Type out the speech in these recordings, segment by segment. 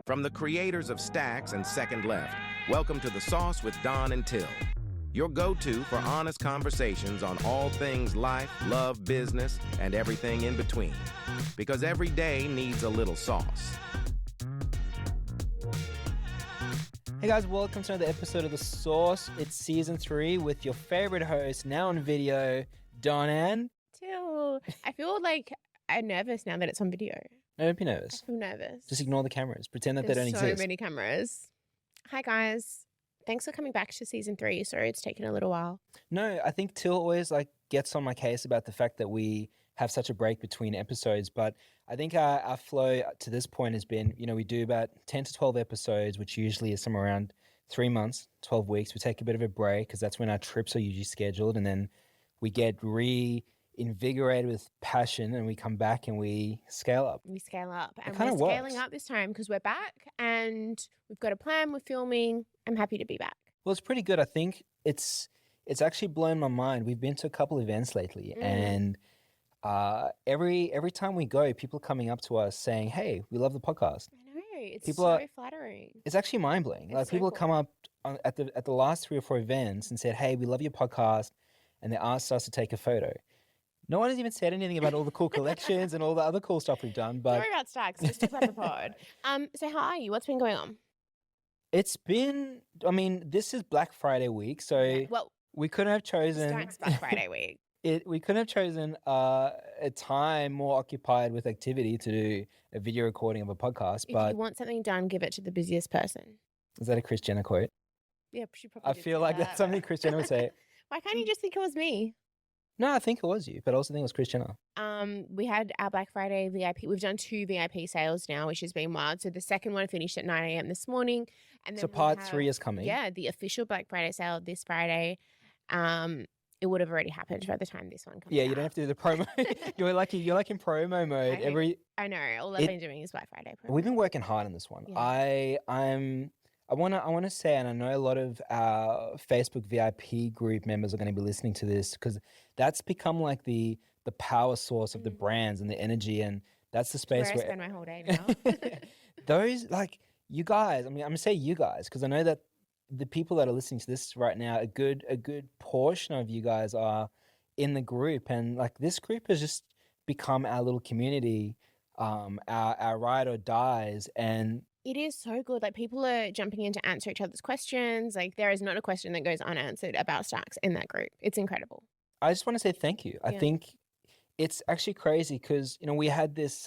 From the creators of STAX and Second Left, welcome to the Sauce with Don and Til, your go-to for honest conversations on all things life, love, business, and everything in between. Because every day needs a little sauce. Hey guys, welcome to another episode of The Sauce. It's season 3 with your favorite host, now on video, Don and Til. I feel like I'm nervous now that it's on video. No, don't be nervous. I feel nervous. Just ignore the cameras. Pretend that they don't There's exist. so many cameras. Hi guys. Thanks for coming back to season 3. Sorry it's taken a little while. No, I think Til always gets on my case about the fact that we have such a break between episodes. But I think our flow to this point has been, we do about 10 to 12 episodes, which usually is somewhere around 3 months, 12 weeks. We take a bit of a break because that's when our trips are usually scheduled. And then we get reinvigorated with passion and we come back and we scale up. We scale up. And kinda we're scaling works. up this time because we're back and we've got a plan. We're filming. I'm happy to be back. Well, it's pretty good. I think it's actually blown my mind. We've been to a couple events lately and every time we go, people are coming up to us saying, "Hey, we love the podcast." I know. It's People so are- flattering. It's actually mind blowing. Like so people cool. come up at the last 3 or 4 events and said, "Hey, we love your podcast," and they asked us to take a photo. No one has even said anything about all the cool collections and all the other cool stuff we've done. Don't But worry about STAX. Just talk about the pod. So how are you? What's been going on? it's been. I mean, this is Black Friday week, so Well, we couldn't have chosen. STAX Black Friday week. We couldn't have chosen a time more occupied with activity to do a video recording of a podcast. If But you want something done, give it to the busiest person. is that a Kris Jenner quote? Yeah, she probably I did feel say like that, that's something but- Kris Jenner would say. Why can't you just think it was me? No, I think it was you, but I also think it was Kris Jenner. We had our Black Friday VIP. We've done 2 VIP sales now, which has been wild. So the second one finished at 9 a.m. this morning. And then So we part have- 3 is coming. Yeah, the official Black Friday sale this Friday. It would have already happened by the time this one comes Yeah, out. you don't have to do the promo. you're like in promo mode. I know. All I've been doing is Black Friday. We've been working hard on this one. Yeah. I wanna say, and I know a lot of our Facebook VIP group members are going to be listening to this because that's become like the power source of the brands and the energy, and that's the space Where I where spend my whole day now. those you guys. I mean, I'm gonna say you guys because I know that the people that are listening to this right now, a good portion of you guys are in the group, and this group has just become our little community, our ride or dies, and It is so good. Like people are jumping in to answer each other's questions. Like there is not a question that goes unanswered about STAX in that group. It's incredible. I just want to say thank you. I Yeah. think it's actually crazy because we had this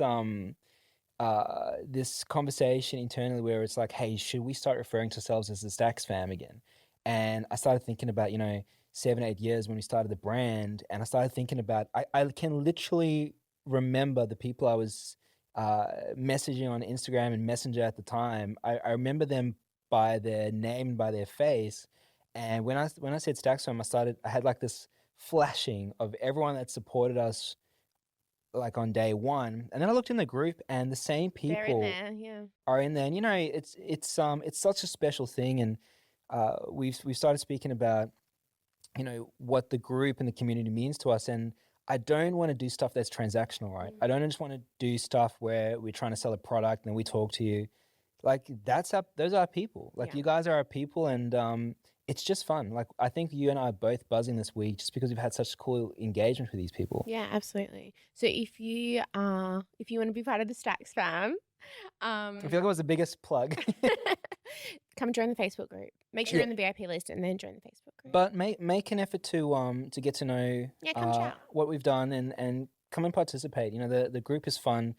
this conversation internally where it's like, hey, should we start referring to ourselves as the STAX fam again? And I started thinking about 7, 8 years when we started the brand, and I started thinking about I can literally remember the people I was messaging on Instagram and Messenger at the time. I remember them by their name and by their face. And when I said STAX fam, I had this flashing of everyone that supported us on day one, and then I looked in the group and the same people They're in there, yeah. are in there. And it's such a special thing, and we've started speaking about what the group and the community means to us. And I don't want to do stuff that's transactional, right? I don't just want to do stuff where we're trying to sell a product and then we talk to you. Those are our people. Yeah. You guys are our people, and it's just fun. I think you and I are both buzzing this week just because we've had such cool engagement with these people. Yeah, absolutely. So if you want to be part of the STAX fam, I feel like it was the biggest plug. come join the Facebook group. Make sure you're on the VIP list and then join the Facebook group. But make an effort to get to know come chat. what we've done and come and participate. The group is fun.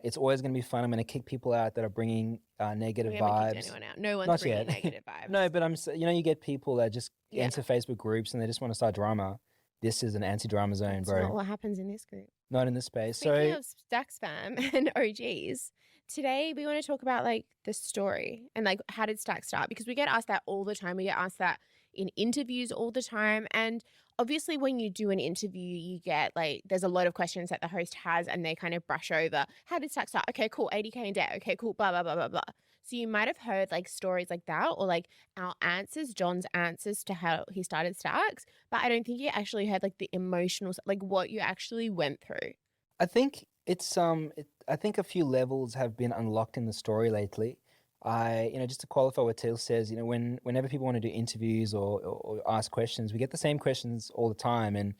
It's always going to be fun. I'm going to kick people out that are bringing negative we haven't vibes. kicked anyone out. No one's Not bringing yet. negative vibes. No, but you get people that just Yeah. enter Facebook groups and they just want to start drama. This is an anti-drama zone, That's bro. not what happens in this group. Not in this space. Speaking So of STAX fam and OGs, today we want to talk about the story and how did STAX start? Because we get asked that all the time. We get asked that in interviews all the time. And obviously when you do an interview, you get there's a lot of questions that the host has and they kind of brush over. How did STAX start? Okay, cool. 80K in debt. Okay, cool. Blah, blah, blah, blah, blah. So you might have heard stories like that or our answers, John's answers to how he started STAX. But I don't think you actually heard the emotional, what you actually went through. I think it's I think a few levels have been unlocked in the story lately. just to qualify what Til says, whenever people want to do interviews or ask questions, we get the same questions all the time. And,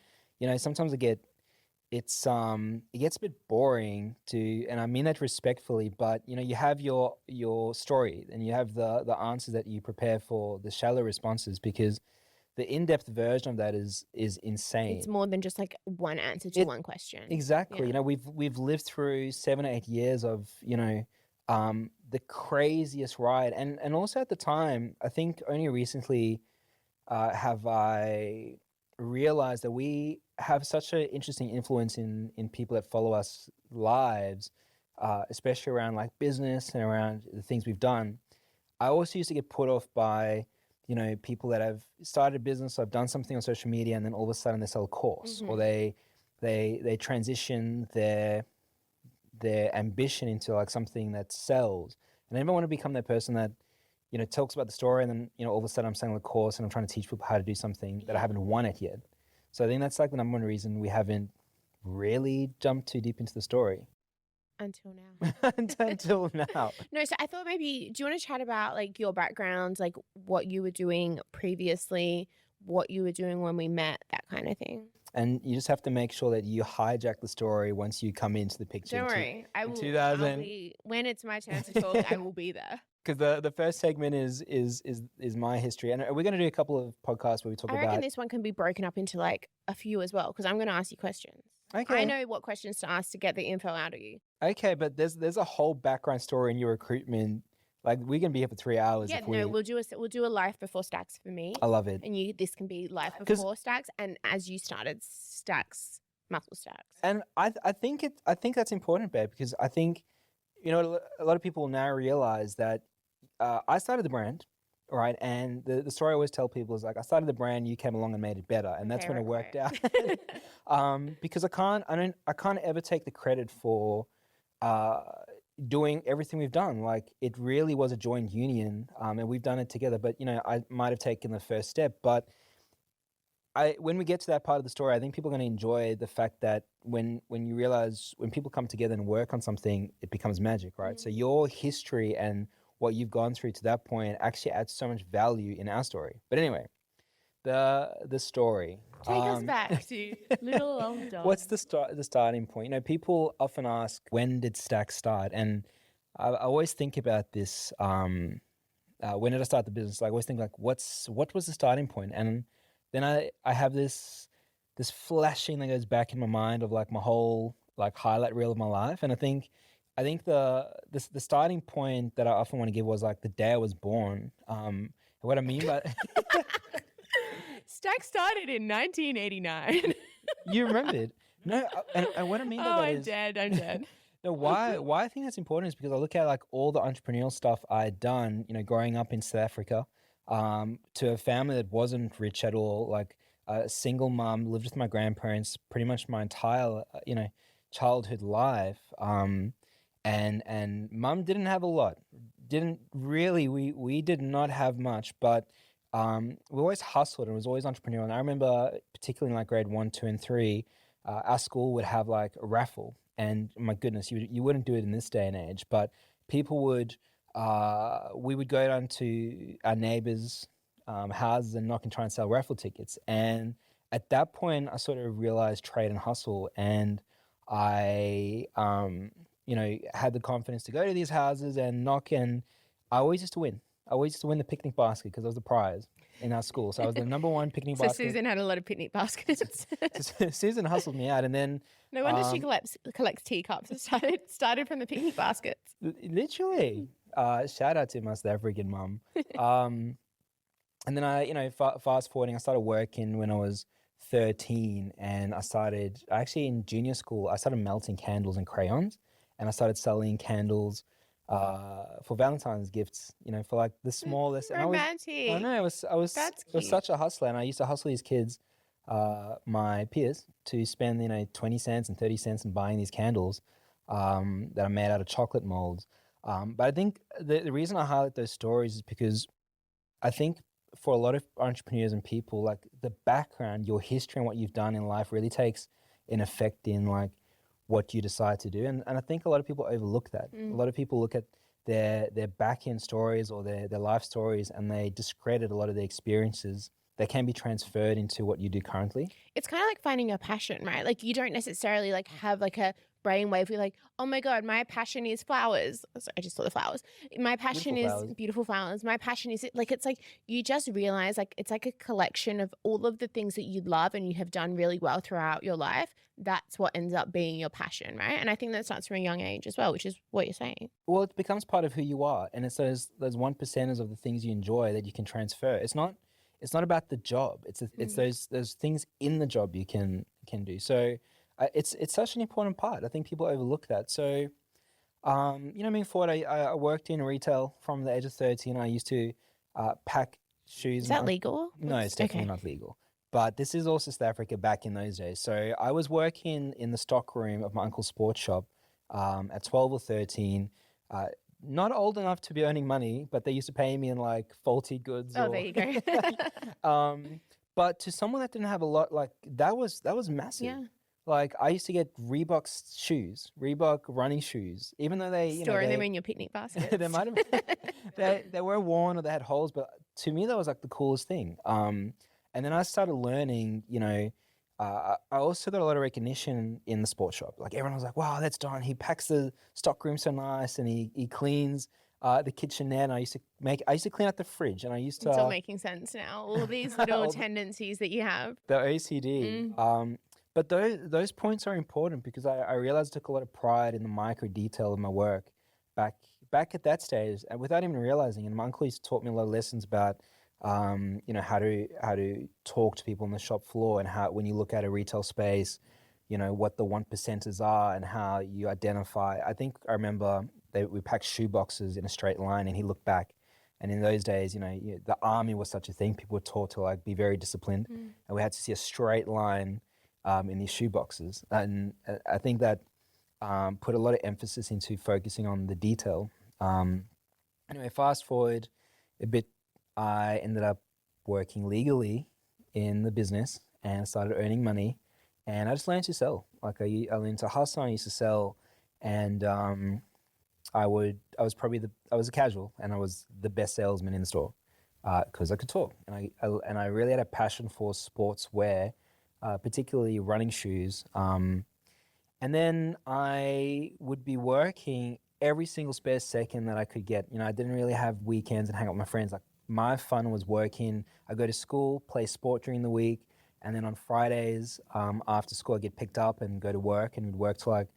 sometimes it gets a bit boring and I mean that respectfully, but, you have your story and you have the answers that you prepare for the shallow responses, because the in-depth version of that is insane. It's more than just like one answer to one question. Exactly. Yeah. We've lived through 7 or 8 years of, the craziest ride. And also at the time, I think only recently have I realized that we have such an interesting influence in people that follow us lives, especially around like business and around the things we've done. I also used to get put off by, people that have started a business, or have done something on social media, and then all of a sudden they sell a course, or they transition their ambition into like something that sells. And I never want to become that person that, talks about the story and then, all of a sudden I'm selling a course and I'm trying to teach people how to do something that I haven't won it yet. So I think that's like the number one reason we haven't really jumped too deep into the story. Until now. Until now. No, so I thought maybe, do you want to chat about like your background, like what you were doing previously, what you were doing when we met, that kind of thing? And you just have to make sure that you hijack the story once you come into the picture. Don't worry. When it's my turn to talk, I will be there. Because the first segment is my history. And we're going to do a couple of podcasts where we talk about... I reckon this one can be broken up into like a few as well, because I'm going to ask you questions. Okay. I know what questions to ask to get the info out of you. Okay, but there's a whole background story in your recruitment. Like, we're going to be here for 3 hours. Yeah, we'll do a life before STAX for me. I love it. And this can be life before STAX, and as you started STAX, muscle STAX. And I think that's important, babe, because I think, a lot of people now realize that I started the brand, right? And the story I always tell people is like, I started the brand, you came along and made it better, and that's when it worked out. Because I can't ever take the credit for doing everything we've done. Like, it really was a joint union, and we've done it together. But I might have taken the first step. But when we get to that part of the story, I think people are going to enjoy the fact that when you realize when people come together and work on something, it becomes magic, right? So your history and what you've gone through to that point actually adds so much value in our story. But anyway, the story. Take us back to little old Don. What's the starting point? People often ask, when did STAX start? And I always think about this. When did I start the business? I always think like, what was the starting point? And then I have this flashing that goes back in my mind of like my whole like highlight reel of my life. And I think the starting point that I often want to give was like the day I was born. What I mean by STAX started in 1989. You remembered? No, and what I mean by that is... I'm dead. No, why I think that's important is because I look at like all the entrepreneurial stuff I had done, growing up in South Africa, to a family that wasn't rich at all, like a single mom, lived with my grandparents pretty much my entire, childhood life. And mum didn't have a lot. We did not have much, but we always hustled and it was always entrepreneurial. And I remember particularly in like grade 1, 2, and 3, our school would have like a raffle. And my goodness, you wouldn't do it in this day and age, but people would, we would go down to our neighbors' houses and knock and try and sell raffle tickets. And at that point, I sort of realized trade and hustle. And I, had the confidence to go to these houses and knock, and I always used to win. I always used to win the picnic basket because I was the prize in our school. So I was the number one picnic basket. So Susan had a lot of picnic baskets. Susan hustled me out, and then... No wonder she collects teacups. It started from the picnic baskets. Literally. Shout out to my South African mum. And then I, fast forwarding, I started working when I was 13, and actually in junior school, I started melting candles and crayons, and I started selling candles for Valentine's gifts, for like the smallest. Romantic. I know, I was such a hustler, and I used to hustle these kids, my peers, to spend 20 cents and 30 cents in buying these candles that are made out of chocolate molds. But I think the reason I highlight those stories is because I think for a lot of entrepreneurs and people, like the background, your history and what you've done in life really takes an effect in like what you decide to do. And I think a lot of people overlook that. A lot of people look at their back end stories or their life stories, and they discredit a lot of their experiences that can be transferred into what you do currently. It's kind of like finding your passion, right? Like you don't necessarily like have like a brainwave where you're like, oh my God, my passion is flowers. I just saw the flowers. My passion Beautiful is flowers. beautiful flowers. My passion is like, it's like you just realize like it's like a collection of all of the things that you love and you have done really well throughout your life. That's what ends up being your passion, right? And I think that starts from a young age as well, which is what you're saying. Well, it becomes part of who you are, and it's those 1%ers of the things you enjoy that you can transfer. It's not about the job. It's those things in the job you can do. So it's such an important part. I think people overlook that. So moving forward, I worked in retail from the age of 13. I used to pack shoes. Is that legal? No, it's definitely not legal. But this is also South Africa back in those days. So I was working in the stock room of my uncle's sports shop at 12 or 13. Not old enough to be earning money, but they used to pay me in like faulty goods. Oh, there you go. But to someone that didn't have a lot, like that was massive. Yeah. Like I used to get Reebok shoes, Reebok running shoes, even though Storing them in your picnic basket. they might have they were worn or they had holes, but to me that was like the coolest thing. And then I started learning, I also got a lot of recognition in the sports shop. Like everyone was like, wow, that's Don. He packs the stock room so nice and he cleans the kitchenette. And I used to clean out the fridge, and I used to. It's all making sense now. All these little tendencies that you have. The OCD. But those points are important because I realized I took a lot of pride in the micro detail of my work back at that stage, and without even realizing. And my uncle used to taught me a lot of lessons about how to talk to people on the shop floor, and how when you look at a retail space, what the 1%ers are and how you identify. I think I remember we packed shoe boxes in a straight line, and he looked back, and in those days, the army was such a thing. People were taught to like be very disciplined, and we had to see a straight line in these shoe boxes, and I think that put a lot of emphasis into focusing on the detail. Anyway, fast forward a bit. I ended up working legally in the business and started earning money, and I just learned to sell. Like I learned to hustle. I used to sell, and I was a casual, and I was the best salesman in the store because I could talk, and I really had a passion for sportswear, particularly running shoes. And then I would be working every single spare second that I could get. I didn't really have weekends and hang out with my friends. Like my fun was working. I go to school, play sport during the week, and then on Fridays after school I get picked up and go to work, and we'd work till like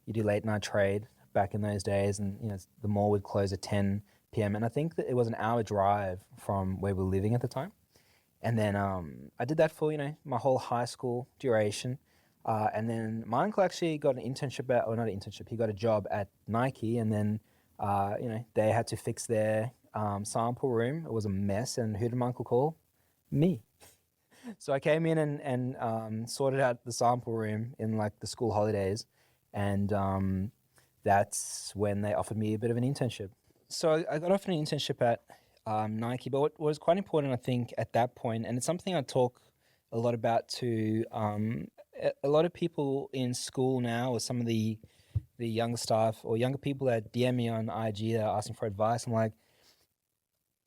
you do late night trade back in those days, and the mall would close at 10 p.m. and I think that it was an hour drive from where we were living at the time. And then I did that for my whole high school duration. And then my uncle actually got an internship not an internship, he got a job at Nike, and then they had to fix their sample room. It was a mess, and who did my uncle call? Me. So I came in and sorted out the sample room in like the school holidays, and that's when they offered me a bit of an internship. So I got offered an internship at Nike, but what was quite important, I think, at that point, and it's something I talk a lot about to a lot of people in school now, or some of the younger staff or younger people that DM me on IG that are asking for advice. I'm like,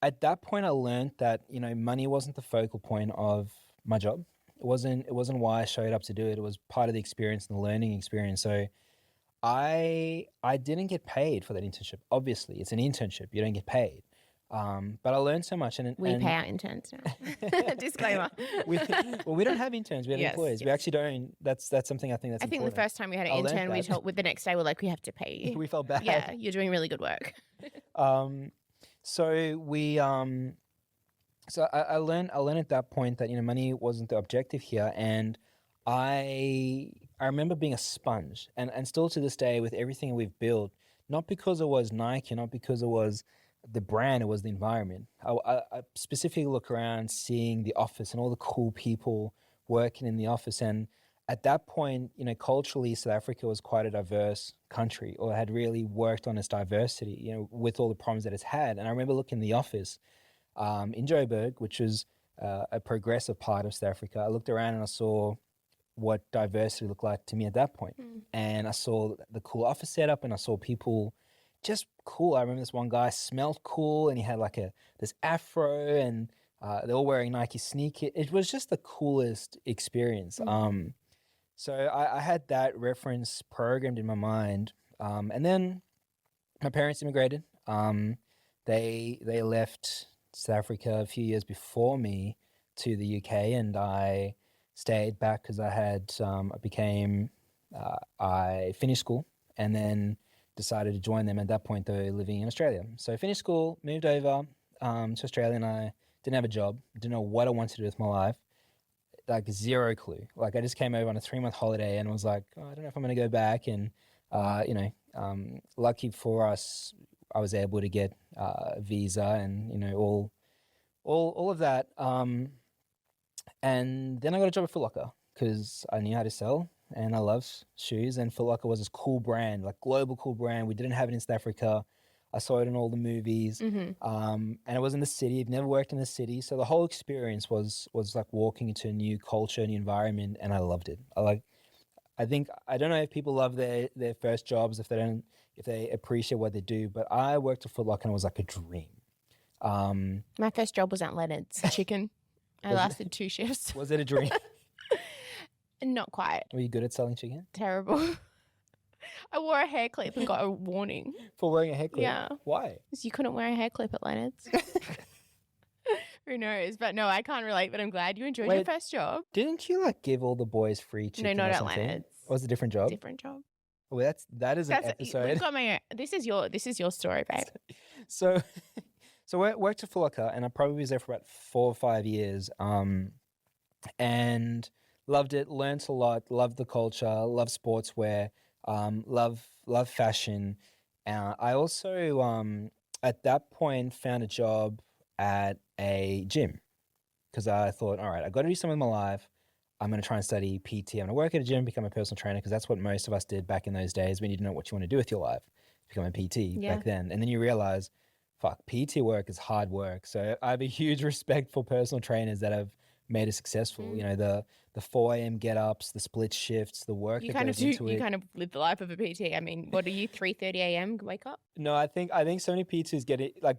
at that point, I learned that money wasn't the focal point of my job. It wasn't why I showed up to do it. It was part of the experience and the learning experience. So I didn't get paid for that internship. Obviously, it's an internship. You don't get paid. But I learned so much. We pay our interns now. Disclaimer. we don't have interns. We have employees. Yes. We actually don't. That's something I think that's important. I think the first time we had an intern, we told the next day we're like, we have to pay you. We felt bad. Yeah, you're doing really good work. So we so I learned at that point that money wasn't the objective here, and I remember being a sponge, and still to this day with everything we've built, not because it was Nike, not because it was the brand, it was the environment. I specifically look around seeing the office and all the cool people working in the office, and at that point, culturally, South Africa was quite a diverse country, or had really worked on its diversity, with all the problems that it's had. And I remember looking in the office in Joburg, which is a progressive part of South Africa. I looked around and I saw what diversity looked like to me at that point. And I saw the cool office setup, and I saw people just cool. I remember this one guy smelled cool, and he had like this afro, and they're all wearing Nike sneakers. It was just the coolest experience. So I had that reference programmed in my mind, and then my parents immigrated. They left South Africa a few years before me to the UK, and I stayed back because I finished school and then decided to join them. At that point, they were living in Australia. So I finished school, moved over to Australia, and I didn't have a job, didn't know what I wanted to do with my life, like zero clue. Like I just came over on a 3-month holiday and was like, oh, I don't know if I'm going to go back. And, lucky for us, I was able to get a visa and, all of that. And then I got a job at Foot Locker because I knew how to sell and I love shoes. And Foot Locker was this cool brand, like global cool brand. We didn't have it in South Africa. I saw it in all the movies. And it was in the city. I've never worked in the city. So the whole experience was like walking into a new culture, new environment, and I loved it. I don't know if people love their first jobs, if they appreciate what they do, but I worked at Foot Locker and it was like a dream. My first job was at Leonard's Chicken. I lasted 2 shifts. Was it a dream? Not quite. Were you good at selling chicken? Terrible. I wore a hair clip and got a warning. For wearing a hair clip? Yeah. Why? Because you couldn't wear a hair clip at Leonard's. Who knows? But no, I can't relate, but I'm glad you enjoyed your first job. Didn't you like give all the boys free chicken? No, not or at something? Leonard's. Or was it a different job? Different job. Well, that is an episode. We've got this is your story, babe. So I worked at Foot Locker and I probably was there for about 4 or 5 years. And loved it, learnt a lot, loved the culture, loved sportswear, love fashion. I also at that point found a job at a gym because I thought, all right, I got to do something with my life. I'm going to try and study PT. I'm going to work at a gym, become a personal trainer, because that's what most of us did back in those days when you didn't know what you want to do with your life. Become a PT back then. And then you realize, fuck, PT work is hard work. So I have a huge respect for personal trainers that have made it successful. You know, the 4 a.m. get-ups, the split shifts, the work that goes into it. You kind of live the life of a PT. I mean, what are you, 3:30 a.m. wake up? No, I think so many PTs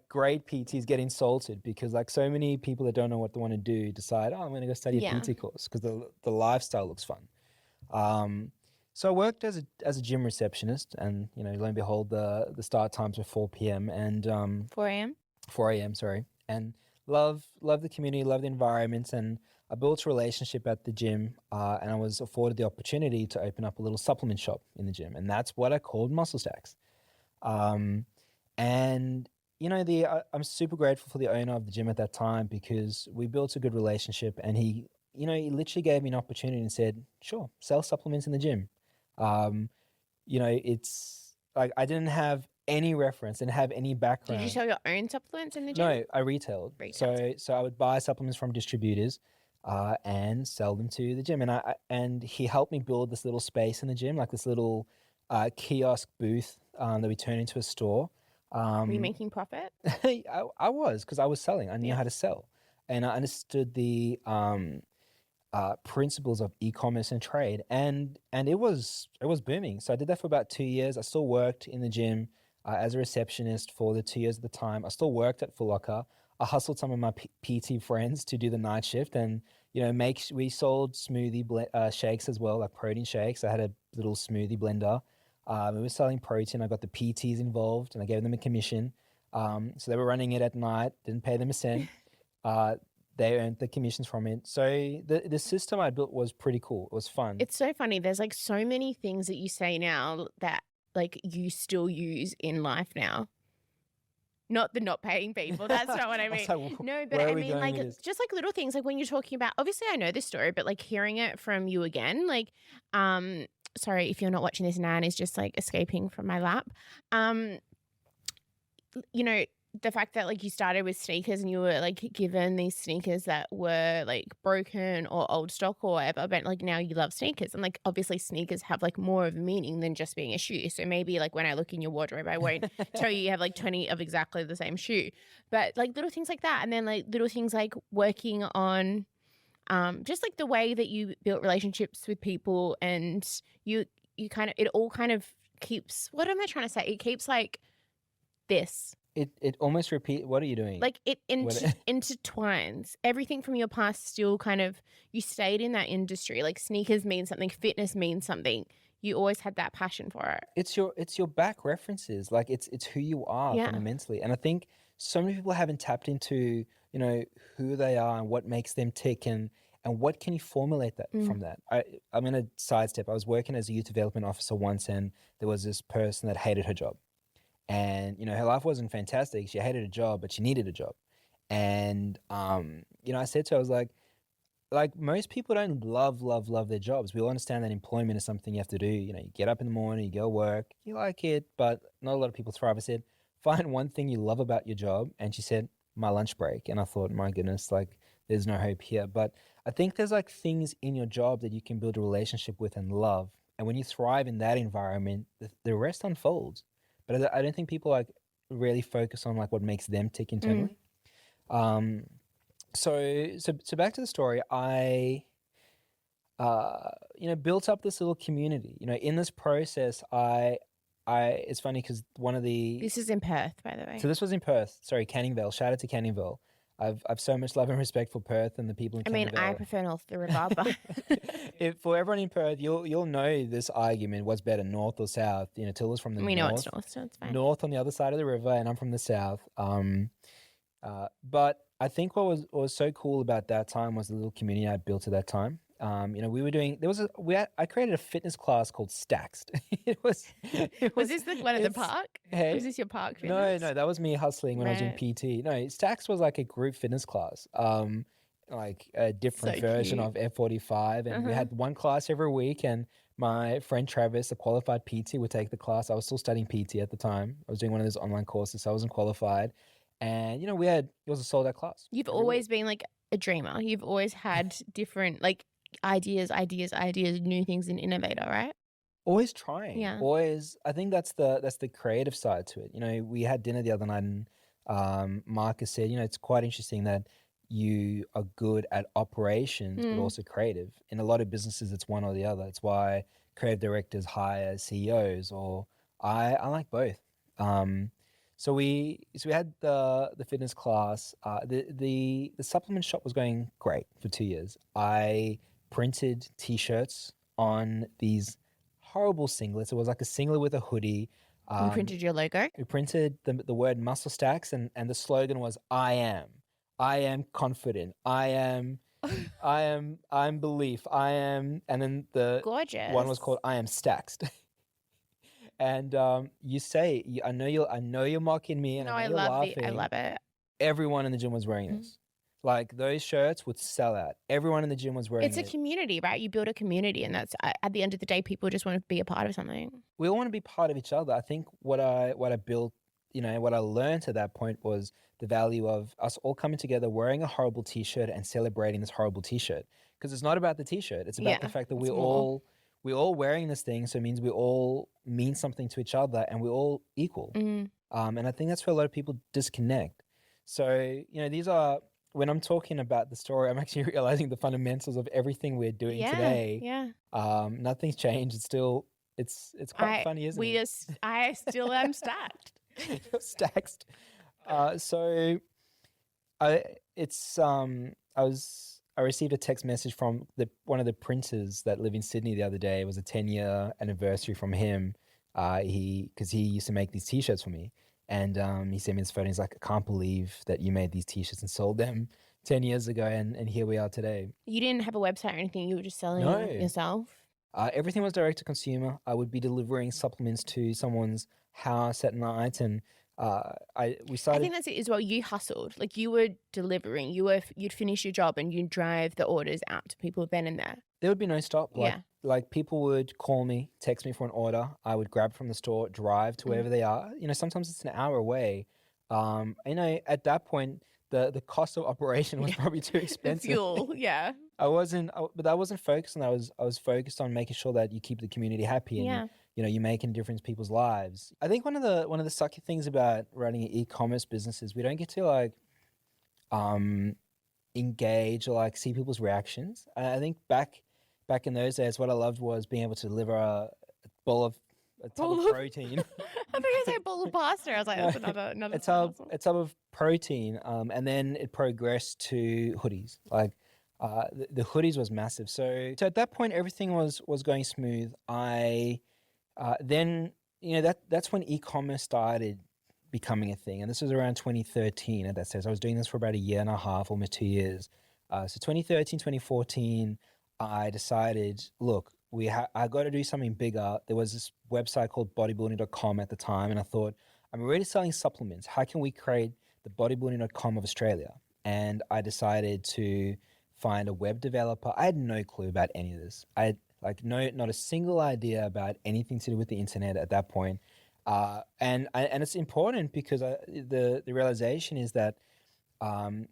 great PTs get insulted because like so many people that don't know what they want to do decide, oh, I'm going to go study a PT course because the lifestyle looks fun. So I worked as a gym receptionist, and lo and behold, the start times were 4 p.m. and 4 a.m. 4 a.m. Sorry, and love the community, love the environment, and I built a relationship at the gym, and I was afforded the opportunity to open up a little supplement shop in the gym, and that's what I called Muscle STAX. And I'm super grateful for the owner of the gym at that time because we built a good relationship, and he literally gave me an opportunity and said, "Sure, sell supplements in the gym." It's like I didn't have any reference, didn't have any background. Did you sell your own supplements in the gym? No, I retailed. So I would buy supplements from distributors and sell them to the gym. And he helped me build this little space in the gym, like this little kiosk booth that we turned into a store. Were you making profit? I was, because I was selling. I knew how to sell. And I understood the principles of e-commerce and trade. And it was booming. So I did that for about 2 years. I still worked in the gym as a receptionist for the 2 years at the time. I still worked at Foot Locker. I hustled some of my PT friends to do the night shift, and we sold smoothie shakes as well, like protein shakes. I had a little smoothie blender. We were selling protein. I got the PTs involved, and I gave them a commission. So they were running it at night. Didn't pay them a cent. They earned the commissions from it. So the system I built was pretty cool. It was fun. It's so funny. There's like so many things that you say now that like you still use in life now. Not the not paying people. That's not what I mean. No, but I mean like just like little things like when you're talking about, obviously I know this story, but like hearing it from you again, like, sorry, if you're not watching this, Nan is just like escaping from my lap. The fact that like you started with sneakers and you were like given these sneakers that were like broken or old stock or whatever, but like now you love sneakers, and like obviously sneakers have like more of a meaning than just being a shoe. So maybe like when I look in your wardrobe, I won't tell you have like 20 of exactly the same shoe, but like little things like that. And then like little things like working on just like the way that you built relationships with people, and you kind of, it all kind of keeps, what am I trying to say? It keeps like this. It almost repeat. What are you doing? Like it What- intertwines. Everything from your past still kind of, you stayed in that industry. Like sneakers mean something, fitness means something. You always had that passion for it. it's your back references. Like it's who you are Yeah. fundamentally. And I think so many people haven't tapped into, you know, who they are and what makes them tick, and what can you formulate that from that. I'm gonna sidestep. I was working as a youth development officer once, and there was this person that hated her job. And, you know, her life wasn't fantastic. She hated a job, but she needed a job. And you know, I said to her, I was like most people don't love their jobs. We all understand that employment is something you have to do. You know, you get up in the morning, you go work, you like it, but not a lot of people thrive. I said, find one thing you love about your job. And she said, my lunch break. And I thought, my goodness, like there's no hope here. But I think there's like things in your job that you can build a relationship with and love. And when you thrive in that environment, the rest unfolds. But I don't think people like really focus on like what makes them tick internally. So back to the story. I you know, built up this little community. You know, in this process, I it's funny because one of the This is in Perth, by the way. so this was in Perth. Sorry, Canningvale. Shout out to Canningvale. I've so much love and respect for Perth and the people in I mean, I Canningvale. prefer North the River, but For everyone in Perth, you'll know this argument. What's better, north or south? You know, Tilla's from the we know north. it's North, so it's fine. North on the other side of the river, and I'm from the south. But I think what was so cool about that time was the little community I built at that time. You know, we were doing. I created a fitness class called STAX. Was this the one at the it's- park? Hey? Was this your park No, fitness? that was me hustling when I was doing Right. PT. No, STAX was like a group fitness class. Like a different So version cute. of F45, and we had one class every week. And my friend Travis, a qualified PT, would take the class. I was still studying PT at the time. I was doing one of those online courses, so I wasn't qualified. And you know, it was a sold out class. You've every week. always been like a dreamer. You've always had different like ideas, new things, an innovator, right? Always trying. Yeah. Always. I think that's the creative side to it. You know, we had dinner the other night, and Marcus said, you know, it's quite interesting that you are good at operations but also creative. In a lot of businesses, it's one or the other. It's why creative directors hire CEOs, or I like both. So we had the fitness class. The supplement shop was going great for 2 years. I printed T-shirts on these horrible singlets. It was like a singlet with a hoodie. You printed your logo. We printed the word muscle stacks, and the slogan was I am confident. I'm belief. And then the Gorgeous. one was called I am staxed. And I know you're mocking me, and No, I I know you're laughing. I love it. Everyone in the gym was wearing this. Like those shirts would sell out. Everyone in the gym was wearing It's a it. community, right? You build a community, and that's at the end of the day, people just want to be a part of something. We all want to be part of each other. I think what I built, you know, what I learned at that point was the value of us all coming together, wearing a horrible T-shirt and celebrating this horrible T-shirt. Because it's not about the T-shirt. It's about the fact that it's we're more. all wearing this thing. So it means we all mean something to each other, and we're all equal. And I think that's where a lot of people disconnect. So, you know, these are, when I'm talking about the story, I'm actually realizing the fundamentals of everything we're doing today. Yeah. Nothing's changed. It's still, it's quite funny, isn't it? I still am stacked. You're stacked. So I received a text message from one of the printers that live in Sydney the other day. It was a 10-year anniversary from him. Because he used to make these T-shirts for me. And he sent me this photo. He's like, I can't believe that you made these T-shirts and sold them 10 years ago. And here we are today. You didn't have a website or anything. You were just selling No. it yourself. Everything was direct to consumer. I would be delivering supplements to someone's house at night. And I we started. think that's it as well. You hustled. Like you were delivering. You'd finish your job and you'd drive the orders out to people then and there. There would be no stop. Yeah. Like people would call me, text me for an order. I would grab from the store, drive to wherever they are. You know, sometimes it's an hour away. You know, at that point, the cost of operation was probably too expensive. Fuel, yeah. But I wasn't focused on that. I was focused on making sure that you keep the community happy and Yeah. you know, you're making a difference in people's lives. I think one of the sucky things about running an e-commerce business is we don't get to like engage or like see people's reactions. I think back in those days, what I loved was being able to deliver a bowl of a tub Bowl of of- protein. I thought you said bowl of pasta. I was like, that's another a side tub hustle. a tub of protein, and then it progressed to hoodies. Like the hoodies was massive. So at that point, everything was going smooth. I then that's when e-commerce started becoming a thing, and this was around 2013. At that stage, I was doing this for about a year and a half, almost 2 years. So 2013, 2014, I decided, look, I got to do something bigger. There was this website called bodybuilding.com at the time, and I thought, I'm already selling supplements. How can we create the bodybuilding.com of Australia? And I decided to find a web developer. I had no clue about any of this. I had not a single idea about anything to do with the internet at that point. And it's important because the realization is that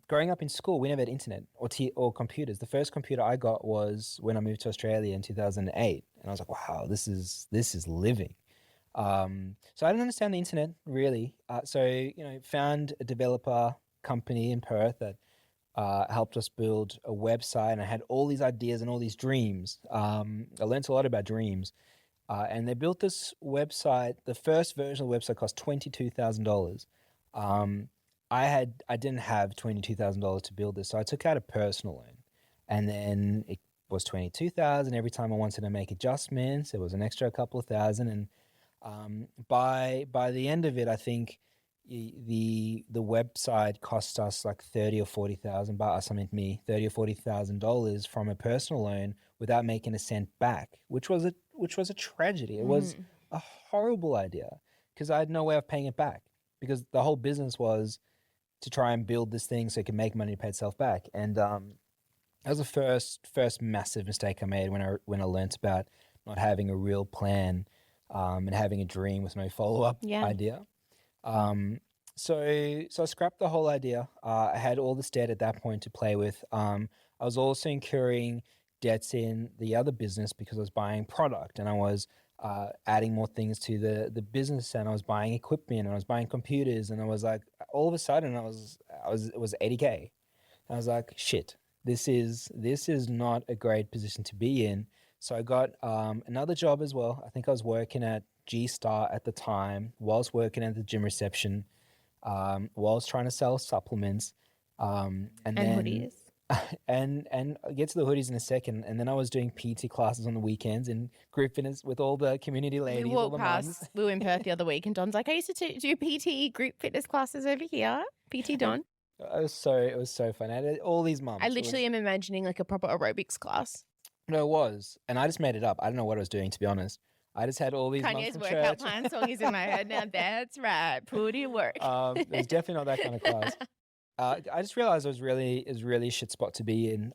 growing up in school, we never had internet or computers. The first computer I got was when I moved to Australia in 2008, and I was like, "Wow, this is living." So I didn't understand the internet really. So found a developer company in Perth that helped us build a website, and I had all these ideas and all these dreams. I learned a lot about dreams, and they built this website. The first version of the website cost $22,000. I didn't have $22,000 to build this, so I took out a personal loan, and then it was $22,000 every time I wanted to make adjustments. It was an extra couple of thousand, and by the end of it, I think the website cost us like $30,000 or $40,000, but $30,000 or $40,000 from a personal loan without making a cent back, which was a tragedy. It was a horrible idea because I had no way of paying it back, because the whole business was to try and build this thing so it could make money to pay itself back. And that was the first massive mistake I made when I learned about not having a real plan and having a dream with no follow-up idea. So I scrapped the whole idea. I had all this debt at that point to play with. I was also incurring debts in the other business because I was buying product, and I was adding more things to the business, and I was buying equipment, and I was buying computers, and I was like, all of a sudden it was $80K. And I was like, shit, this is not a great position to be in. So I got another job as well. I think I was working at G-Star at the time, whilst working at the gym reception, whilst trying to sell supplements, and then hoodies. and I'll get to the hoodies in a second. And then I was doing PT classes on the weekends in group fitness with all the community ladies. We walked past. We were in Perth the other week, and Don's like, I used to do PT group fitness classes over here. PT Don. It was so fun. I had all these mums. I literally am imagining like a proper aerobics class. No, it was, and I just made it up. I don't know what I was doing, to be honest. I just had all these mums Kanye's from workout church. plan song is in my head now. That's right. Put in work. It was definitely not that kind of class. I just realized it was really a shit spot to be in.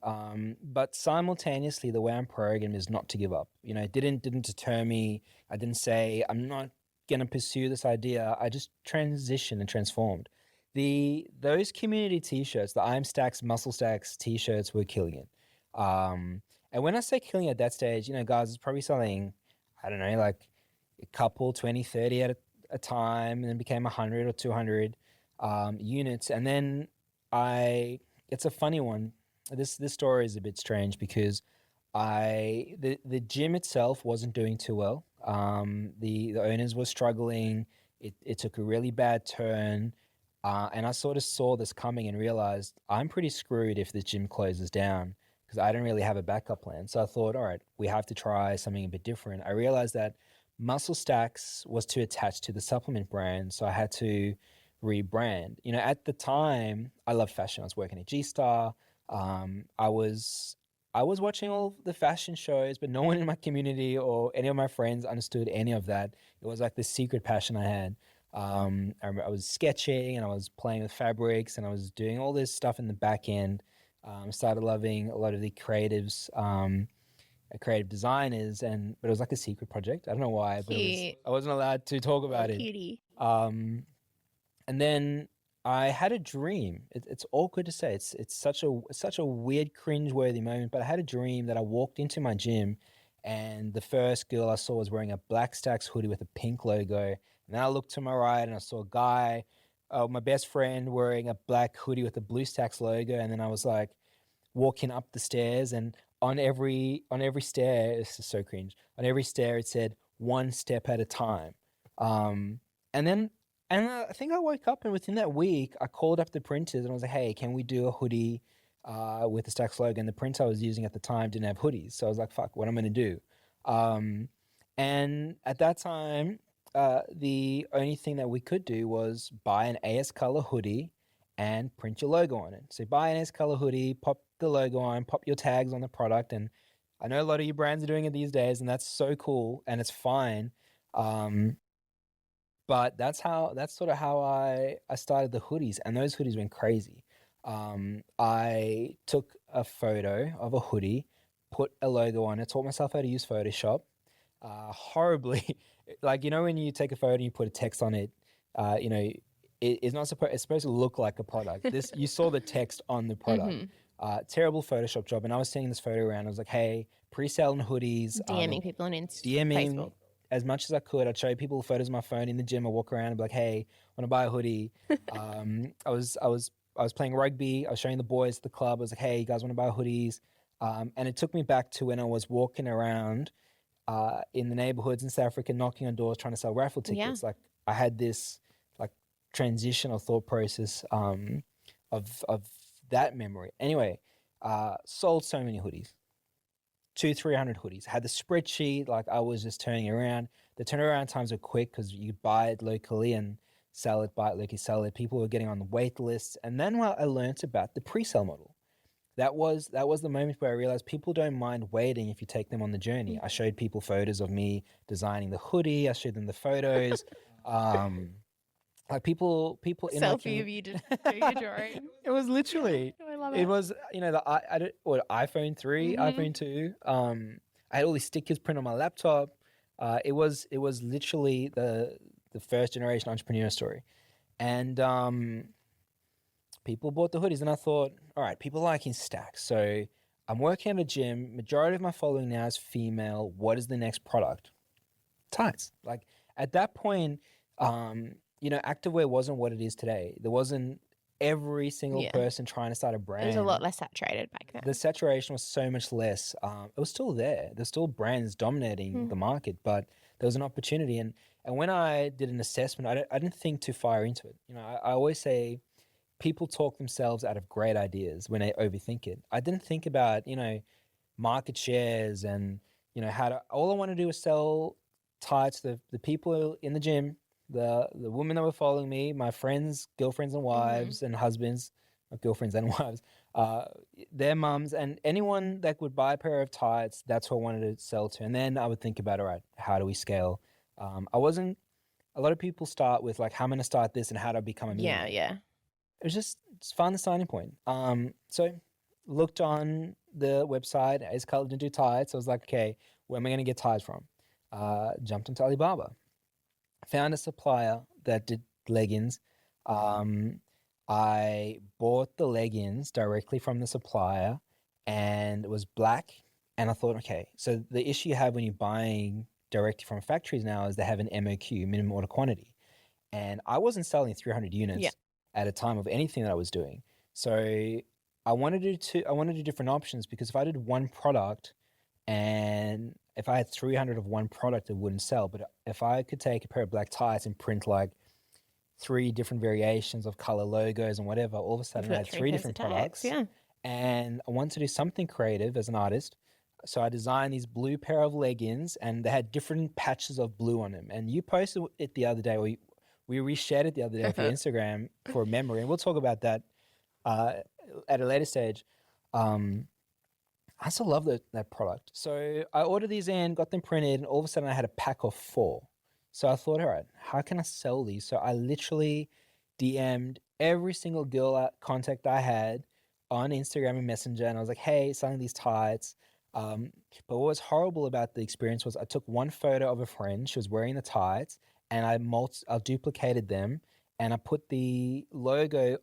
But simultaneously, the way I'm programmed is not to give up. It didn't deter me. I didn't say I'm not gonna pursue this idea. I just transitioned and transformed. Those community T-shirts, the I'm STAX, Muscle STAX T-shirts, were killing it. And when I say killing at that stage, guys, it's probably selling, I don't know, like a couple, 20, 30 at a time, and then became 100 or 200 units. And then it's a funny one. This story is a bit strange because the gym itself wasn't doing too well. The owners were struggling. It took a really bad turn. And I sort of saw this coming and realized I'm pretty screwed if this gym closes down, because I didn't really have a backup plan. So I thought, all right, we have to try something a bit different. I realized that Muscle STAX was too attached to the supplement brand, so I had to rebrand. At the time, I loved fashion. I was working at G-Star. I was watching all the fashion shows, but no one in my community or any of my friends understood any of that. It was like this secret passion I had. I was sketching, and I was playing with fabrics, and I was doing all this stuff in the back end. Started loving a lot of the creatives, creative designers, but it was like a secret project. I don't know why, but I wasn't allowed to talk about it. Cutie. And then I had a dream. It's awkward to say. It's such a weird, cringe-worthy moment, but I had a dream that I walked into my gym, and the first girl I saw was wearing a black STAX hoodie with a pink logo. And then I looked to my right, and I saw a guy, my best friend, wearing a black hoodie with a blue STAX logo. And then I was like walking up the stairs, and on every stair, this is so cringe, on every stair it said, one step at a time. And then, and I think I woke up and within that week, I called up the printers and I was like, hey, can we do a hoodie with the STAX logo? And the printer I was using at the time didn't have hoodies. So I was like, fuck, what am I going to do? And at that time, the only thing that we could do was buy an AS color hoodie and print your logo on it. So buy an AS color hoodie, pop the logo on, pop your tags on the product. And I know a lot of you brands are doing it these days, and that's so cool and it's fine. But that's sort of how I started the hoodies, and those hoodies went crazy. I took a photo of a hoodie, put a logo on it, taught myself how to use Photoshop horribly. Like, you know, when you take a photo and you put a text on it, you know, it's supposed to look like a product. You saw the text on the product. Terrible Photoshop job. And I was sending this photo around. I was like, hey, pre-selling hoodies. DMing people on Instagram, DMing Facebook. As much as I could. I'd show people photos of my phone in the gym. I'd walk around and be like, hey, want to buy a hoodie? I was playing rugby. I was showing the boys at the club. I was like, hey, you guys want to buy hoodies? And it took me back to when I was walking around in the neighborhoods in South Africa, knocking on doors, trying to sell raffle tickets. Like, I had this like transitional thought process of that memory. Anyway, sold so many hoodies. 200-300 hoodies. Had the spreadsheet, like I was just turning around. The turnaround times were quick because you buy it locally and sell it, buy it locally, sell it. People were getting on the wait lists. And then I learned about the pre-sale model. That was the moment where I realized people don't mind waiting if you take them on the journey. I showed people photos of me designing the hoodie. I showed them the photos. Like people in Selfie of you doing your drawing. It was literally. I love it. It was, you know, iPhone 3, iPhone 2. I had all these stickers printed on my laptop. It was literally the first generation entrepreneur story. And people bought the hoodies and I thought, all right, people liking STAX. So I'm working at a gym. Majority of my following now is female. What is the next product? Tights. Like at that point, you know, activewear wasn't what it is today. There wasn't every single person trying to start a brand. It was a lot less saturated back then. The saturation was so much less. It was still there. There's still brands dominating the market, but there was an opportunity. And when I did an assessment, I didn't think too far into it. You know, I always say people talk themselves out of great ideas when they overthink it. I didn't think about, you know, market shares and, you know, all I want to do was sell tights to the people in the gym, the women that were following me, my friends, girlfriends and wives and husbands, not girlfriends and wives, their mums, and anyone that would buy a pair of tights, that's who I wanted to sell to. And then I would think about, all right, how do we scale? A lot of people start with like, how I'm going to start this and how do I become a millionaire? Yeah. It's fun, the starting point. So looked on the website, it's colored into tights. I was like, okay, where am I going to get ties from? Jumped into Alibaba. Found a supplier that did leggings. I bought the leggings directly from the supplier and it was black. And I thought, okay, so the issue you have when you're buying directly from factories now is they have an MOQ, minimum order quantity. And I wasn't selling 300 units at a time of anything that I was doing. So I wanted to do different options, because if I did one product and if I had 300 of one product, it wouldn't sell. But if I could take a pair of black tights and print like 3 different variations of color logos and whatever, all of a sudden I had 3 different products. Yeah. And I wanted to do something creative as an artist. So I designed these blue pair of leggings and they had different patches of blue on them. And you posted it the other day, or we reshared it the other day for Instagram for a memory. And we'll talk about that at a later stage. I still love that product. So I ordered these in, got them printed, and all of a sudden I had a pack of 4. So I thought, all right, how can I sell these? So I literally DM'd every single girl contact I had on Instagram and Messenger, and I was like, hey, selling these tights. But what was horrible about the experience was I took one photo of a friend, she was wearing the tights, and I duplicated them, and I put the logo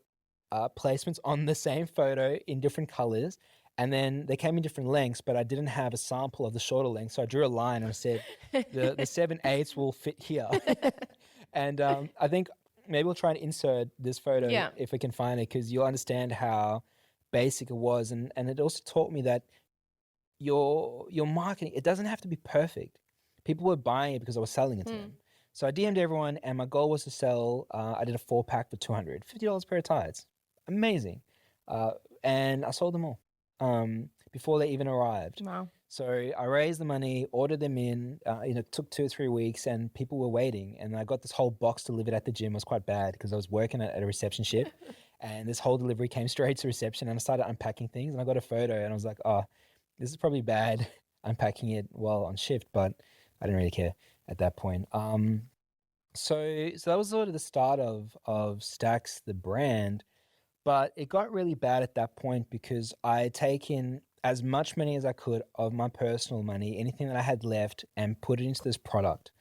placements on the same photo in different colors. And then they came in different lengths, but I didn't have a sample of the shorter length. So I drew a line and I said, the 7/8 will fit here. And I think maybe we'll try and insert this photo if we can find it, because you'll understand how basic it was. And it also taught me that your marketing, it doesn't have to be perfect, People were buying it because I was selling it to them. So I DM'd everyone, and my goal was to sell. I did a 4-pack for $250 per pair of tights. Amazing. And I sold them all before they even arrived. Wow. So I raised the money, ordered them in. It took 2 or 3 weeks, and people were waiting. And I got this whole box delivered at the gym. It was quite bad because I was working at a reception shift, and this whole delivery came straight to reception. And I started unpacking things, and I got a photo, and I was like, "Oh, this is probably bad unpacking it while on shift," but I didn't really care at that point. So that was sort of the start of STAX, the brand. But it got really bad at that point because I had taken as much money as I could of my personal money, anything that I had left, and put it into this product.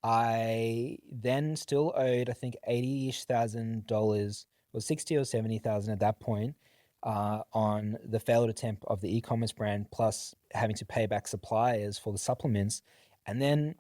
I then still owed, I think, $80-ish thousand, or 60 or 70,000 at that point, on the failed attempt of the e-commerce brand, plus having to pay back suppliers for the supplements. And then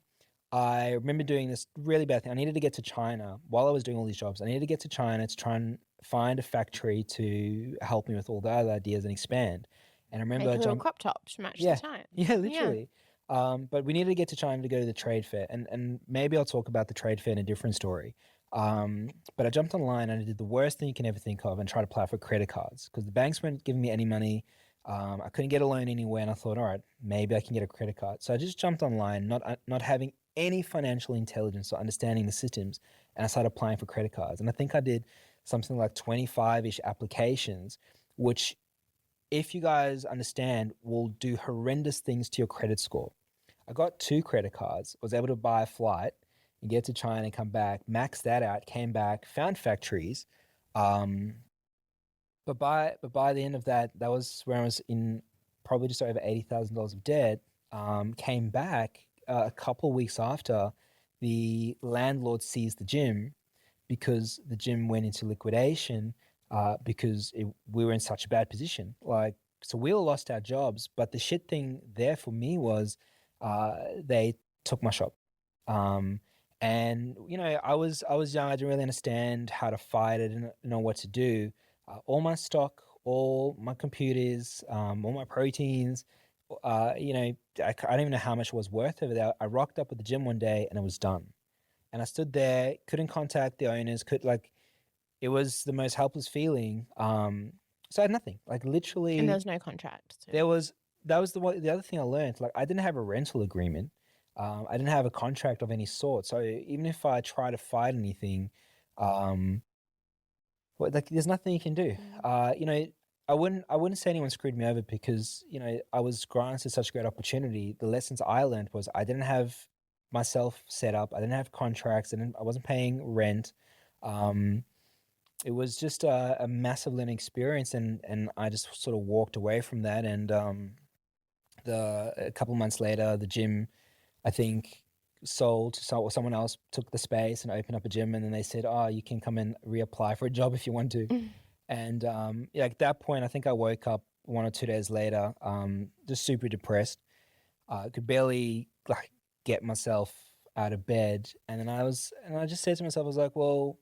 I remember doing this really bad thing. I needed to get to China while I was doing all these jobs. I needed to get to China to try and find a factory to help me with all the other ideas and expand. And I remember Make a little crop top to match the time. Yeah, literally. But we needed to get to China to go to the trade fair. And maybe I'll talk about the trade fair in a different story. But I jumped online and I did the worst thing you can ever think of and tried to apply for credit cards because the banks weren't giving me any money. I couldn't get a loan anywhere, and I thought, all right, maybe I can get a credit card. So I just jumped online, not having any financial intelligence or understanding the systems, and I started applying for credit cards. And I think I did something like 25-ish applications, which, if you guys understand, will do horrendous things to your credit score. I got 2 credit cards, was able to buy a flight and get to China and come back, maxed that out, came back, found factories. But by the end of that was where I was in probably just over $80,000 of debt. Came back a couple of weeks after the landlord seized the gym because the gym went into liquidation because we were in such a bad position. So we all lost our jobs, but the shit thing there for me was they took my shop. And I was young. I didn't really understand how to fight it, didn't know what to do. All my stock, all my computers, all my proteins, I don't even know how much it was worth over there. I rocked up at the gym one day and it was done. And I stood there, couldn't contact the owners, it was the most helpless feeling. So I had nothing, literally. And there was no contract. So. That was the other thing I learned. I didn't have a rental agreement. I didn't have a contract of any sort. So even if I try to fight anything, there's nothing you can do. I wouldn't say anyone screwed me over because, I was granted such a great opportunity. The lessons I learned was I didn't have myself set up. I didn't have contracts. I wasn't paying rent. It was just a massive learning experience. And I just sort of walked away from that. And a couple of months later, the gym, I think, sold, or someone else took the space and opened up a gym, and then they said, "Oh, you can come and reapply for a job if you want to." And at that point, I think I woke up 1 or 2 days later, just super depressed. Could barely get myself out of bed, and I just said to myself, I was like, "Well,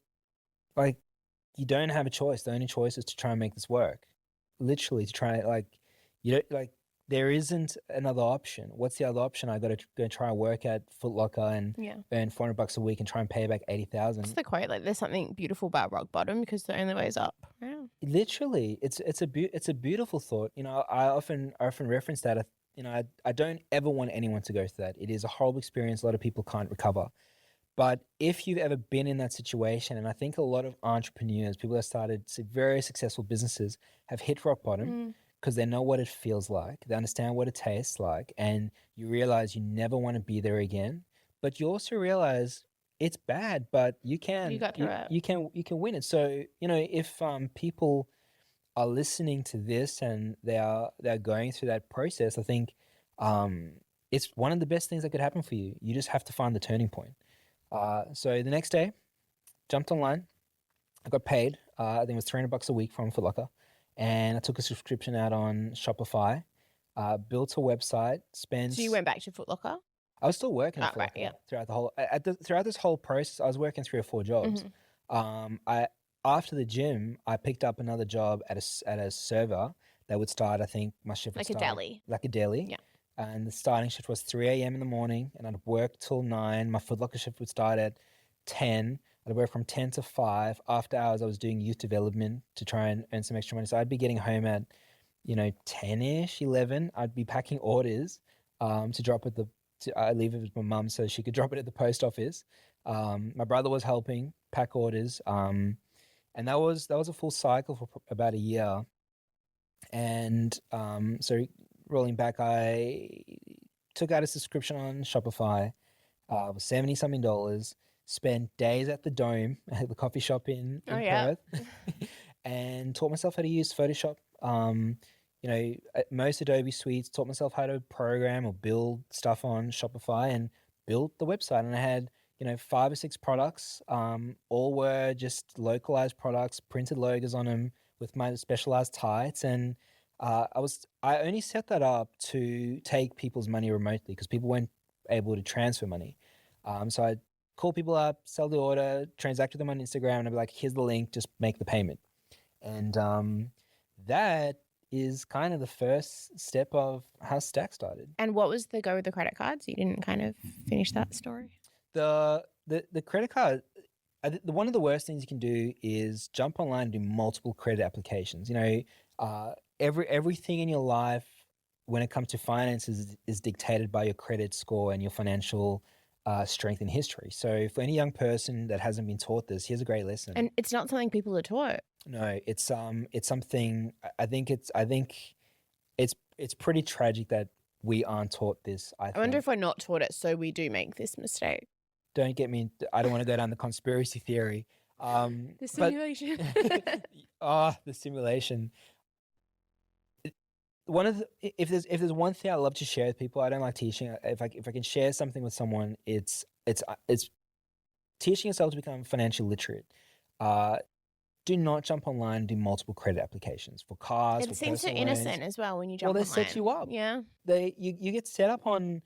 you don't have a choice. The only choice is to try and make this work. Literally, to try there isn't another option. What's the other option? I got to go try and work at Foot Locker and earn $400 a week and try and pay back $80,000. What's the quote? There's something beautiful about rock bottom because the only way is up. Yeah. Literally, it's a beautiful thought. I often reference that. I don't ever want anyone to go through that. It is a horrible experience. A lot of people can't recover. But if you've ever been in that situation, and I think a lot of entrepreneurs, people that started very successful businesses, have hit rock bottom. Because they know what it feels like, they understand what it tastes like, and you realize you never want to be there again. But you also realize it's bad, but you can win it. So if people are listening to this and they're going through that process, I think it's one of the best things that could happen for you. You just have to find the turning point. So the next day, jumped online, I got paid. I think it was $300 a week from Foot Locker. And I took a subscription out on Shopify, built a website, So you went back to Foot Locker? I was still working at Foot Locker throughout the whole throughout this whole process. I was working 3 or 4 jobs. After the gym, I picked up another job at a server that would start. I think my shift would start a deli. Like a deli. Yeah. and the starting shift was 3 a.m. in the morning, and I'd work till 9. My Foot Locker shift would start at 10. I'd work from 10 to 5. After hours, I was doing youth development to try and earn some extra money. So I'd be getting home at, 10-ish, 11. I'd be packing orders to drop at I leave it with my mum so she could drop it at the post office. My brother was helping pack orders. And that was a full cycle for about a year. And so rolling back, I took out a subscription on Shopify. It was $70-something. Spent days at the Dome, at the coffee shop in Perth, and taught myself how to use Photoshop. Most Adobe suites, taught myself how to program or build stuff on Shopify and built the website. And I had, 5 or 6 products. All were just localized products, printed logos on them with my specialized tights. And I only set that up to take people's money remotely because people weren't able to transfer money. So I call people up, sell the order, transact with them on Instagram, and I'd be like, here's the link, just make the payment. And that is kind of the first step of how STAX started. And what was the go with the credit cards? You didn't kind of finish that story? The credit card, one of the worst things you can do is jump online and do multiple credit applications. Everything in your life when it comes to finances is dictated by your credit score and your financial strength and history. So for any young person that hasn't been taught this, here's a great lesson. And it's not something people are taught. No, it's something. I think it's pretty tragic that we aren't taught this. I wonder if we're not taught it, so we do make this mistake. Don't get me. I don't want to go down the conspiracy theory. The simulation. The simulation. If there's one thing I love to share with people, I don't like teaching. If I can share something with someone, it's teaching yourself to become financially literate. Do not jump online and do multiple credit applications for cars. It seems so innocent as well when you jump online. Well, they set you up. Yeah. You get set up on.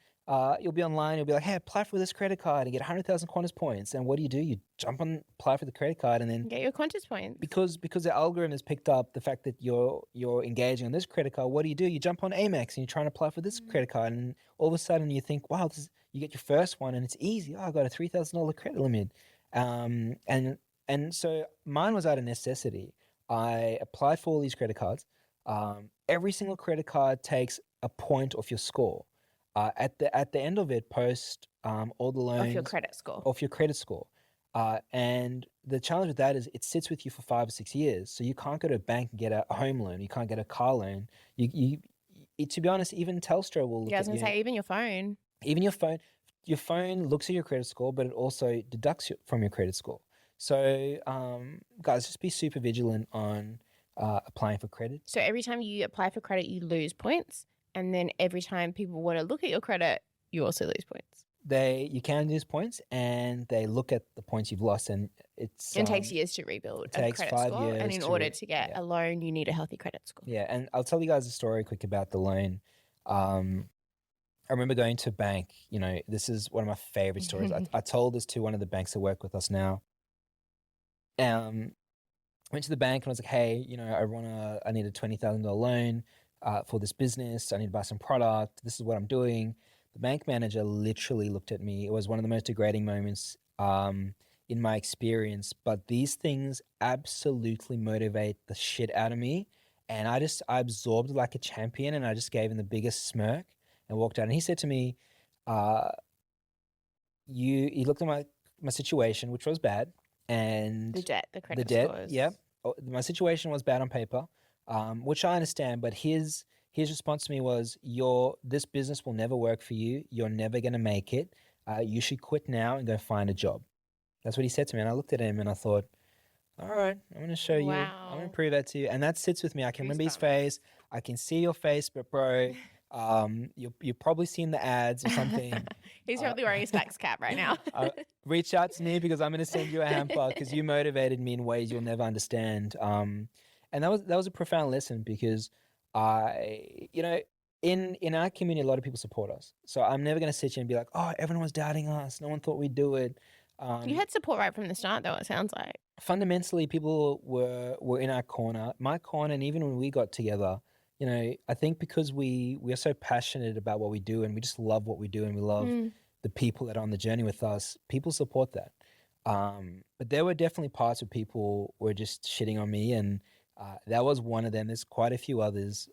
You'll be online. You'll be like, hey, apply for this credit card and get 100,000 Qantas points. And what do? You jump on, apply for the credit card, and then get your Qantas points. Because the algorithm has picked up the fact that you're engaging on this credit card. What do? You jump on Amex and you're trying to apply for this credit card, and all of a sudden you think, wow, you get your first one and it's easy. Oh, I got a $3,000 credit limit. And so mine was out of necessity. I applied for all these credit cards. Every single credit card takes a point off your score. At the end of it, post all the loans off your credit score. And the challenge with that is it sits with you for 5 or 6 years. So you can't go to a bank and get a home loan. You can't get a car loan. You to be honest, even Telstra will look I was going to say, even your phone. Even your phone. Your phone looks at your credit score, but it also deducts from your credit score. So, guys, just be super vigilant on applying for credit. So every time you apply for credit, you lose points. And then every time people want to look at your credit, you also lose points. You can lose points, and they look at the points you've lost, and it takes years to rebuild a credit score. 5 years. And in order to get a loan, you need a healthy credit score. Yeah, and I'll tell you guys a story quick about the loan. I remember going to a bank. This is one of my favorite stories. I told this to one of the banks that work with us now. Went to the bank and I was like, hey, I need a $20,000 loan for this business. I need to buy some product. This is what I'm doing. The bank manager literally looked at me. It was one of the most degrading moments in my experience. But these things absolutely motivate the shit out of me. And I absorbed like a champion, and I just gave him the biggest smirk and walked out. And he said to me, he looked at my situation, which was bad. And the debt, the credit scores. Yeah. My situation was bad on paper, which I understand. But his response to me was, this business will never work for you. You're never going to make it. You should quit now and go find a job. That's what he said to me. And I looked at him and I thought, all right, I'm going to show you. I'm going to prove that to you. And that sits with me. I can remember his face. I can see your face, but bro, you've probably seen the ads or something. He's probably wearing a STAX cap right now. Reach out to me because I'm going to send you a hamper because you motivated me in ways you'll never understand. And that was a profound lesson because in our community, a lot of people support us. So I'm never going to sit here and be like, oh, everyone was doubting us. No one thought we'd do it. You had support right from the start, though, it sounds like. Fundamentally, people were in our corner, my corner, and even when we got together, you know, I think because we are so passionate about what we do and we just love what we do and we love the people that are on the journey with us, people support that. But there were definitely parts where people were just shitting on me, and that was one of them. There's quite a few others.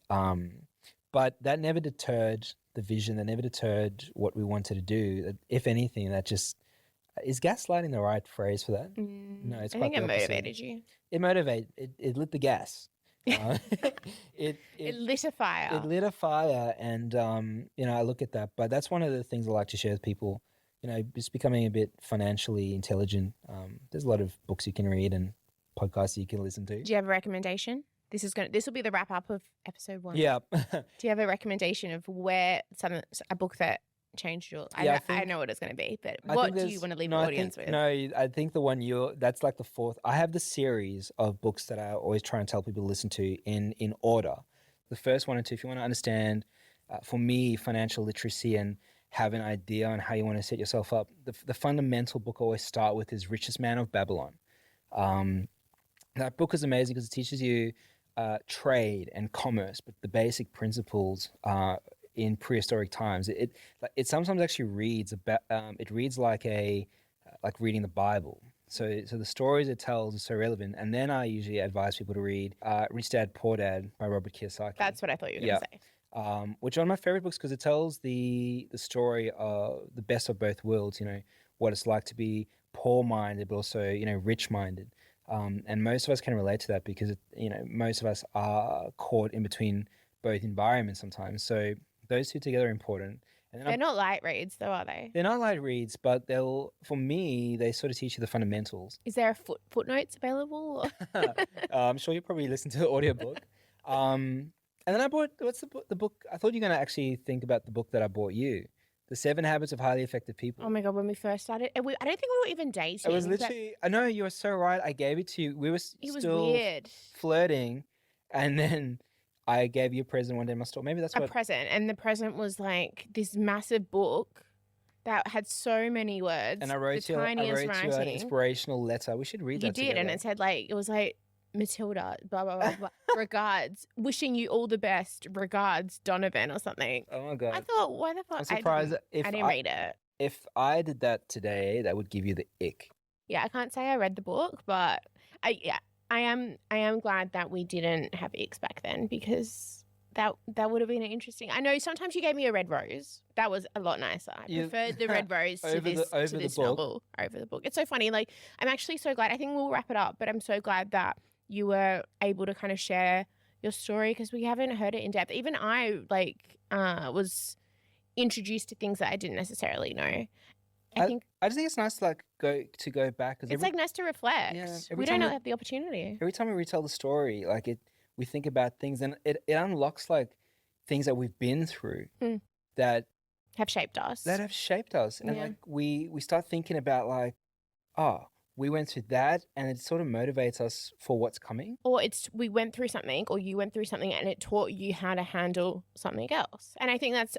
But that never deterred the vision. That never deterred what we wanted to do. If anything, that just is gaslighting the right phrase for that? No, it's I quite think it the opposite. motivated you. It motivated. It lit the gas. It lit a fire. It lit a fire, and you know, I look at that. But that's one of the things I like to share with people. You know, just becoming a bit financially intelligent. There's a lot of books you can read and podcasts you can listen to. Do you have a recommendation? This will be the wrap up of episode 1. Yeah. Do you have a recommendation of a book that changed your? I know what it's going to be, but what do you want to leave the audience with? No, I think the one that's like the fourth. I have the series of books that I always try and tell people to listen to in order. The first 1 and 2, if you want to understand, for me, financial literacy and have an idea on how you want to set yourself up, the fundamental book I always start with is Richest Man of Babylon. That book is amazing because it teaches you trade and commerce, but the basic principles in prehistoric times. It sometimes actually reads about. It reads like reading the Bible. So the stories it tells are so relevant. And then I usually advise people to read Rich Dad Poor Dad by Robert Kiyosaki. That's what I thought you were going to say. Which is one of my favorite books because it tells the story of the best of both worlds. You know, what it's like to be poor-minded, but also, you know, rich-minded. And most of us can relate to that because, you know, most of us are caught in between both environments sometimes. So those two together are important. And then They're not light reads though, are they? They're not light reads, but for me, they sort of teach you the fundamentals. Is there a footnotes available? I'm sure you probably listened to the audiobook. And then I bought, what's the book? I thought you were going to actually think about the book that I bought you. The 7 Habits of Highly Effective People. Oh my God, when we first started, I don't think we were even dating. It was literally, I know, you were so right. I gave it to you. We were still weird. Flirting. And then I gave you a present one day in my store. Maybe that's a present. And the present was like this massive book that had so many words. And I wrote you an inspirational letter. We should read that together. You did. And it said it was like, Matilda, blah, blah, blah, blah. Regards. Wishing you all the best. Regards, Donovan or something. Oh my God. I thought, why the fuck? I'm surprised I didn't read it. If I did that today, that would give you the ick. Yeah, I can't say I read the book, but I am glad that we didn't have icks back then because that would have been interesting. I know sometimes you gave me a red rose. That was a lot nicer. I preferred the red rose to this novel over the book. It's so funny. Like, I'm actually so glad. I think we'll wrap it up, but I'm so glad that you were able to kind of share your story because we haven't heard it in depth. Even I was introduced to things that I didn't necessarily know. I just think it's nice to go back. It's nice to reflect. Yeah, we don't have the opportunity. Every time we retell the story, we think about things and it unlocks things that we've been through that have shaped us. And we start thinking about we went through that and it sort of motivates us for what's coming. Or we went through something or you went through something and it taught you how to handle something else. And I think that's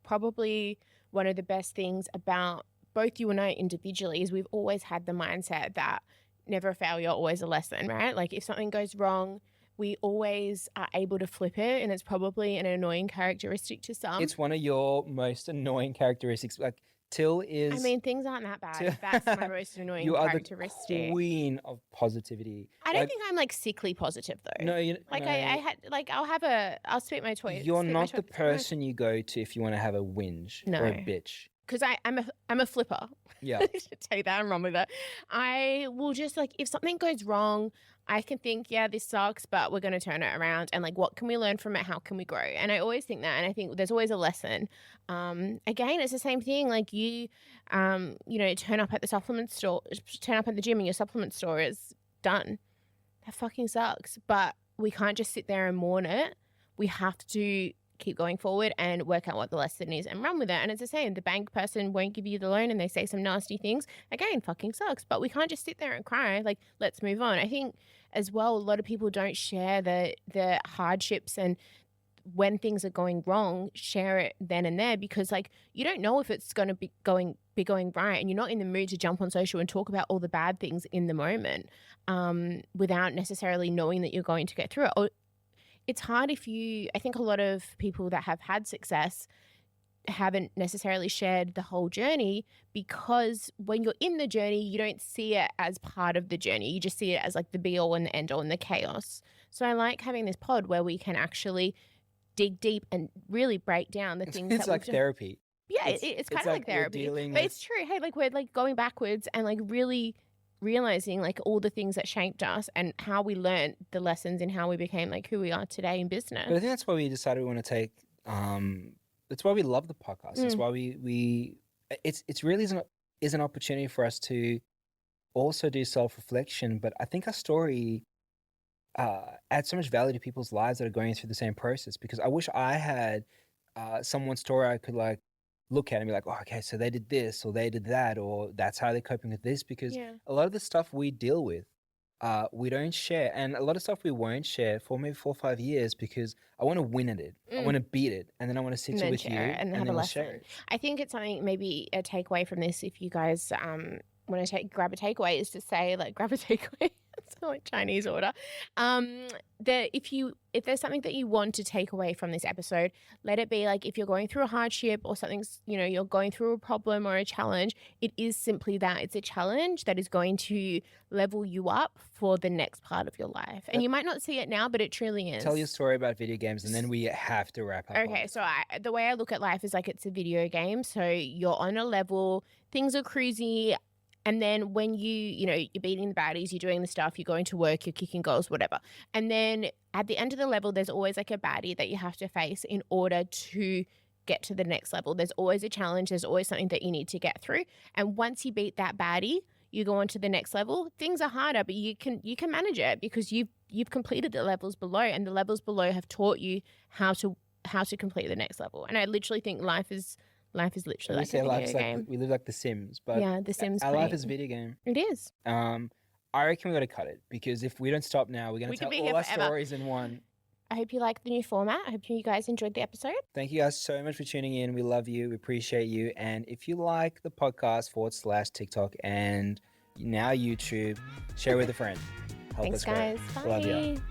probably one of the best things about both you and I individually is we've always had the mindset that never a failure, always a lesson, right? Like if something goes wrong, we always are able to flip it, and it's probably an annoying characteristic to some. It's one of your most annoying characteristics. Til is... I mean, things aren't that bad. That's my most annoying characteristic. You are the queen of positivity. I don't think I'm sickly positive though. No, I'll spit my toy. You're not the person you go to if you want to have a whinge or a bitch. Because I'm a flipper. Yeah. I should tell you that. I'm wrong with that. I will just if something goes wrong, I can think, yeah, this sucks, but we're going to turn it around. And what can we learn from it? How can we grow? And I always think that. And I think there's always a lesson. Again, it's the same thing. You turn up at the supplement store, turn up at the gym and your supplement store is done. That fucking sucks. But we can't just sit there and mourn it. We have to keep going forward and work out what the lesson is and run with it. And it's the same. The bank person won't give you the loan and they say some nasty things. Again, fucking sucks. But we can't just sit there and cry. Let's move on. I think as well, a lot of people don't share the hardships and when things are going wrong, share it then and there because you don't know if it's going to be going right and you're not in the mood to jump on social and talk about all the bad things in the moment without necessarily knowing that you're going to get through it. Or it's hard if I think a lot of people that have had success haven't necessarily shared the whole journey, because when you're in the journey, you don't see it as part of the journey. You just see it as like the be all and the end all and the chaos. So I like having this pod where we can actually dig deep and really break down the things. It's like therapy. Yeah, it's kind of like therapy. But it's true. Hey, like we're like going backwards and like really realizing like all the things that shaped us and how we learned the lessons and how we became like who we are today in business. But I think that's why we decided we want to take. That's why we love the podcast. It's why it's really is an opportunity for us to also do self-reflection. But I think our story adds so much value to people's lives that are going through the same process, because I wish I had someone's story I could like look at and be like, oh, okay, so they did this or they did that, or that's how they're coping with this, because a lot of the stuff we deal with, we don't share, and a lot of stuff we won't share for maybe 4 or 5 years, because I want to win at it. I want to beat it, and then I want to sit with you and then we'll share it. I think it's something, maybe a takeaway from this, if you guys want to grab a takeaway, is to say like grab a takeaway. It's like Chinese order. That if there's something that you want to take away from this episode, let it be like, if you're going through a hardship or something's, you're going through a problem or a challenge, it is simply that. It's a challenge that is going to level you up for the next part of your life. And you might not see it now, but it truly is. Tell your story about video games and then we have to wrap up. Okay, so the way I look at life is like it's a video game. So you're on a level, things are cruisy. And then when you're beating the baddies, you're doing the stuff, you're going to work, you're kicking goals, whatever. And then at the end of the level, there's always like a baddie that you have to face in order to get to the next level. There's always a challenge. There's always something that you need to get through. And once you beat that baddie, you go on to the next level. Things are harder, but you can manage it because you've completed the levels below, and the levels below have taught you how to complete the next level. And I literally think life is literally like a video game. We live like The Sims, but yeah, The Sims. Our life is a video game. It is. I reckon we got to cut it, because if we don't stop now, we're going to tell all our stories in one. I hope you like the new format. I hope you guys enjoyed the episode. Thank you guys so much for tuning in. We love you. We appreciate you. And if you like the podcast / TikTok and now YouTube, share with a friend. Help Thanks, us grow. guys. Bye. Love you.